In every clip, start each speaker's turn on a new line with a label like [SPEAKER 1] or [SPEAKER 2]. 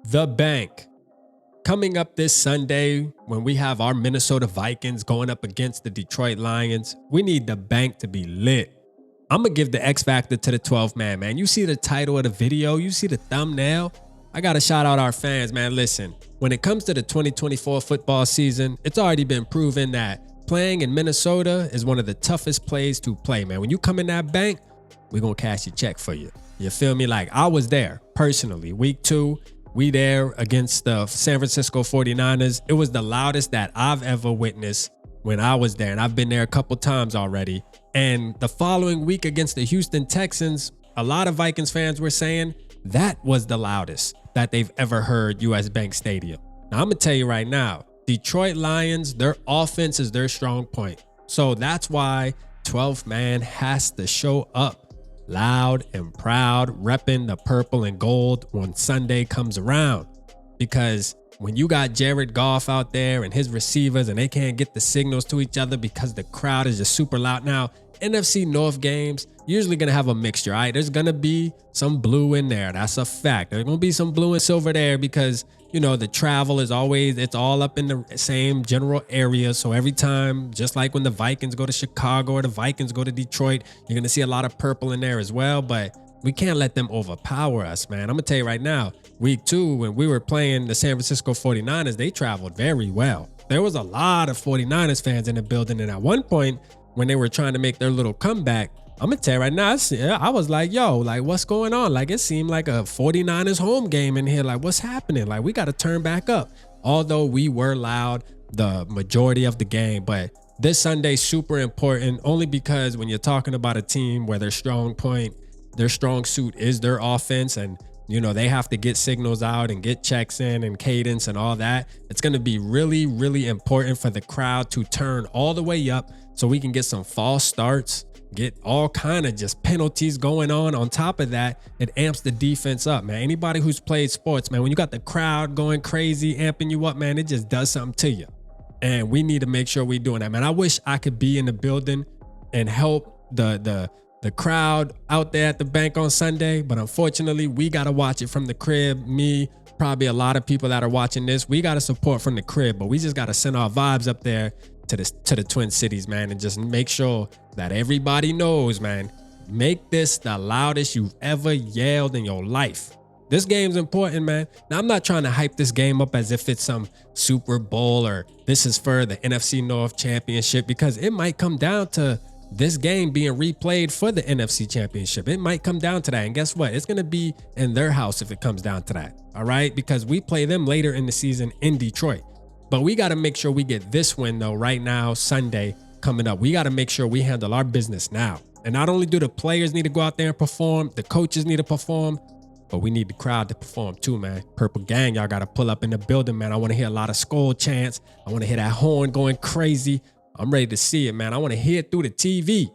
[SPEAKER 1] The bank. Coming up this Sunday, when we have our Minnesota Vikings going up against the Detroit Lions, we need the bank to be lit. I'm going to give the X Factor to the 12th man, man. You see the title of the video, you see the thumbnail. I got to shout out our fans, man. Listen, when it comes to the 2024 football season, it's already been proven that playing in Minnesota is one of the toughest plays to play, man. When you come in that bank, we're going to cash your check for you. You feel me? Like, I was there personally. Week 2, we there against the San Francisco 49ers. It was the loudest that I've ever witnessed when I was there. And I've been there a couple times already. And the following week against the Houston Texans, a lot of Vikings fans were saying that was the loudest that they've ever heard US Bank Stadium. Now, I'm going to tell you right now, Detroit Lions, their offense is their strong point. So that's why 12th man has to show up loud and proud, repping the purple and gold when Sunday comes around. Because when you got Jared Goff out there and his receivers and they can't get the signals to each other because the crowd is just super loud. Now, NFC North games, usually going to have a mixture, all right? There's going to be some blue in there. That's a fact. There's going to be some blue and silver there because, you know, the travel is always, it's all up in the same general area. So every time, just like when the Vikings go to Chicago or the Vikings go to Detroit, you're going to see a lot of purple in there as well. But we can't let them overpower us, man. I'm going to tell you right now, week 2, when we were playing the San Francisco 49ers, they traveled very well. There was a lot of 49ers fans in the building. And at one point, when they were trying to make their little comeback, I'm going to tell you right now, I was like, yo, like, what's going on? Like, it seemed like a 49ers home game in here. Like, what's happening? Like, we got to turn back up. Although we were loud the majority of the game. But this Sunday, super important, only because when you're talking about a team where their strong point, their strong suit is their offense, and, you know, they have to get signals out and get checks in and cadence and all that. It's going to be really, really important for the crowd to turn all the way up so we can get some false starts, get all kind of just penalties going on. On top of that, it amps the defense up, man. Anybody who's played sports, man, when you got the crowd going crazy, amping you up, man, it just does something to you. And we need to make sure we're doing that, man. I wish I could be in the building and help the crowd out there at the bank on Sunday, but unfortunately, we got to watch it from the crib. Me, probably a lot of people that are watching this, we got to support from the crib, but we just got to send our vibes up there to the Twin Cities, man, and just make sure that everybody knows, man, make this the loudest you've ever yelled in your life. This game's important, man. Now, I'm not trying to hype this game up as if it's some Super Bowl or this is for the NFC North Championship, because it might come down to this game being replayed for the NFC Championship. It might come down to that. And guess what? It's going to be in their house if it comes down to that. All right? Because we play them later in the season in Detroit. But we got to make sure we get this win, though, right now, Sunday coming up. We got to make sure we handle our business now. And not only do the players need to go out there and perform, the coaches need to perform, but we need the crowd to perform too, man. Purple Gang, y'all got to pull up in the building, man. I want to hear a lot of Skol chants. I want to hear that horn going crazy. I'm ready to see it, man. I want to hear it through the TV. You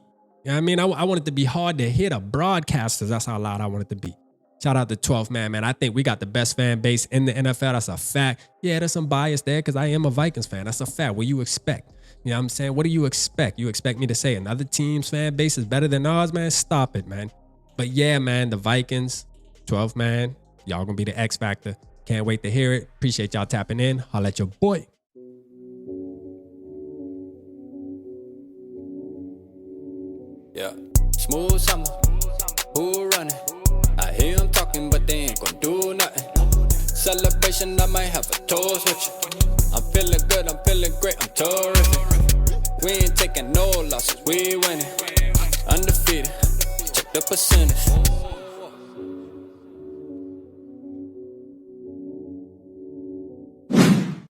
[SPEAKER 1] know what I mean? I want it to be hard to hear the broadcasters. That's how loud I want it to be. Shout out to 12th man, man. I think we got the best fan base in the NFL. That's a fact. Yeah, there's some bias there because I am a Vikings fan. That's a fact. What do you expect? You know what I'm saying? What do you expect? You expect me to say another team's fan base is better than ours, man? Stop it, man. But yeah, man, the Vikings, 12th man, y'all gonna be the X Factor. Can't wait to hear it. Appreciate y'all tapping in. Holla at your boy.
[SPEAKER 2] Yeah, smooth summer, who running? I hear them talking, but they ain't gonna do nothing. Celebration, I might have a toast with you. I'm feeling good, I'm feeling great, I'm terrific. We ain't taking no losses, we winning. Undefeated, check the percentage.